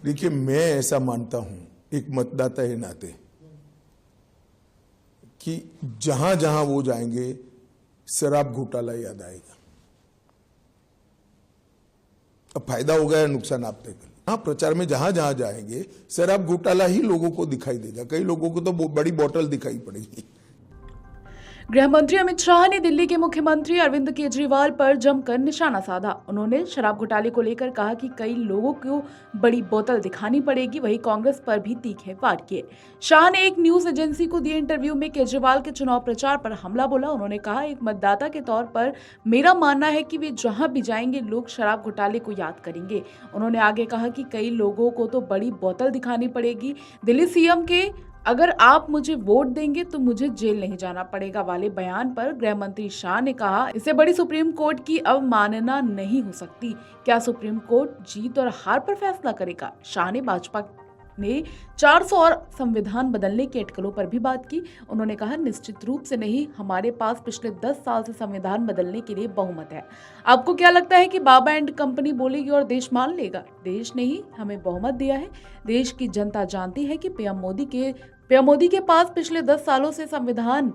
देखिए, मैं ऐसा मानता हूं एक मतदाता के नाते कि जहां जहां वो जाएंगे शराब घोटाला याद आएगा। अब फायदा होगा या नुकसान आप तय करें। हाँ, प्रचार में जहां जहां जाएंगे शराब घोटाला ही लोगों को दिखाई देगा। कई लोगों को तो बड़ी बोतल दिखाई पड़ेगी। गृह मंत्री अमित शाह ने दिल्ली के मुख्यमंत्री अरविंद केजरीवाल पर जमकर निशाना साधा। उन्होंने शराब घोटाले को लेकर कहा कि कई लोगों को बड़ी बोतल दिखानी पड़ेगी, वहीं कांग्रेस पर भी तीखे वार किए। शाह ने एक न्यूज एजेंसी को दिए इंटरव्यू में केजरीवाल के चुनाव प्रचार पर हमला बोला। उन्होंने कहा, एक मतदाता के तौर पर मेरा मानना है कि वे जहां भी जाएंगे लोग शराब घोटाले को याद करेंगे। उन्होंने आगे कहा कि कई लोगों को तो बड़ी बोतल दिखानी पड़ेगी। दिल्ली सीएम के अगर आप मुझे वोट देंगे तो मुझे जेल नहीं जाना पड़ेगा वाले बयान पर गृह मंत्री शाह ने कहा, इससे बड़ी सुप्रीम कोर्ट की अवमानना नहीं हो सकती। क्या सुप्रीम कोर्ट जीत और हार पर फैसला करेगा? शाह ने भाजपा ने 400 और संविधान बदलने के अटकलों पर भी बात की। उन्होंने कहा, निश्चित रूप से नहीं, हमारे पास पिछले 10 साल से संविधान बदलने के लिए बहुमत है। आपको क्या लगता है कि बाबा एंड कंपनी बोलेगी और देश मान लेगा? देश ने ही हमें बहुमत दिया है। देश की जनता जानती है कि पीएम मोदी के पास पिछले 10 सालों से संविधान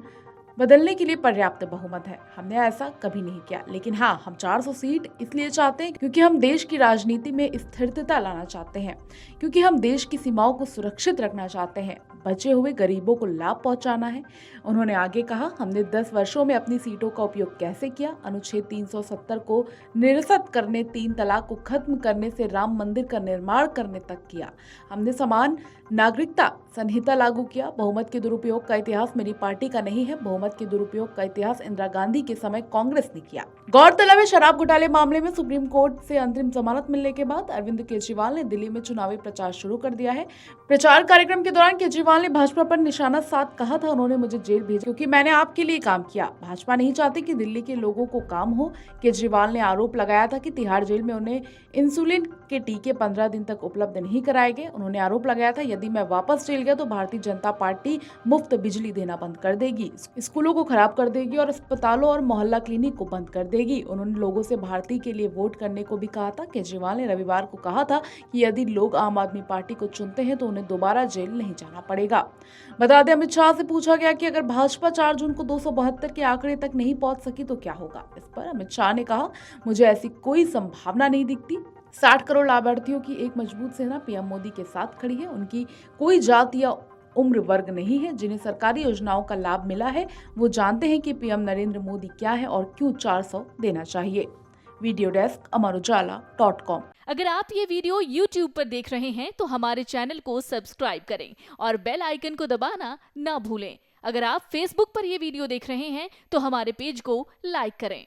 बदलने के लिए पर्याप्त बहुमत है। हमने ऐसा कभी नहीं किया, लेकिन हाँ, हम 400 सीट इसलिए चाहते हैं क्योंकि हम देश की राजनीति में स्थिरता लाना चाहते हैं, क्योंकि हम देश की सीमाओं को सुरक्षित रखना चाहते हैं, बचे हुए गरीबों को लाभ पहुंचाना है। उन्होंने आगे कहा, हमने 10 वर्षों में अपनी सीटों का उपयोग कैसे किया? अनुच्छेद 370 को निरस्त करने, 3 तलाक को खत्म करने से राम मंदिर का निर्माण करने तक किया। हमने समान नागरिकता संहिता लागू किया। बहुमत के दुरुपयोग का इतिहास मेरी पार्टी का नहीं है। बहुमत के दुरुपयोग का इतिहास इंदिरा गांधी के समय कांग्रेस ने किया। गौरतलब है, शराब घोटाले मामले में सुप्रीम कोर्ट से अंतरिम जमानत मिलने के बाद अरविंद केजरीवाल ने दिल्ली में चुनावी प्रचार शुरू कर दिया है। प्रचार कार्यक्रम के दौरान केजरीवाल ने भाजपा पर निशाना साध कहा था, उन्होंने मुझे जेल भेजा क्योंकि मैंने आपके लिए काम किया। भाजपा नहीं चाहती कि दिल्ली के लोगों को काम हो। केजरीवाल ने आरोप लगाया था कि तिहाड़ जेल में उन्हें इंसुलिन के टीके 15 दिन तक उपलब्ध नहीं कराए गए। उन्होंने आरोप लगाया था, यदि मैं वापस जेल गया तो भारतीय जनता पार्टी मुफ्त बिजली देना बंद कर देगी, स्कूलों को खराब कर देगी और अस्पतालों और मोहल्ला क्लिनिक को बंद कर देगी। उन्होंने लोगों से भारतीय के लिए वोट करने को भी कहा था। केजरीवाल ने रविवार को कहा था कि यदि लोग आम आदमी पार्टी को चुनते हैं तो उन्हें दोबारा जेल नहीं जाना पड़ेगा। बता दें, अमित शाह से पूछा गया कि अगर भाजपा 4 जून को 272 के आंकड़े तक नहीं पहुंच सकी तो क्या होगा। इस पर अमित शाह ने कहा, मुझे ऐसी कोई संभावना नहीं दिखती। 60 करोड़ लाभार्थियों की एक मजबूत सेना पीएम मोदी के साथ खड़ी है। उनकी कोई जाति या उम्र वर्ग नहीं है। जिन्हें सरकारी योजनाओं का लाभ मिला है वो जानते हैं कि पीएम नरेंद्र मोदी क्या है और क्यों 400 देना चाहिए। Video desk amarujalaa.com। अगर आप ये वीडियो YouTube पर देख रहे हैं तो हमारे चैनल को सब्सक्राइब करें और बेल आइकन को दबाना ना भूलें। अगर आप Facebook पर ये वीडियो देख रहे हैं तो हमारे पेज को लाइक करें।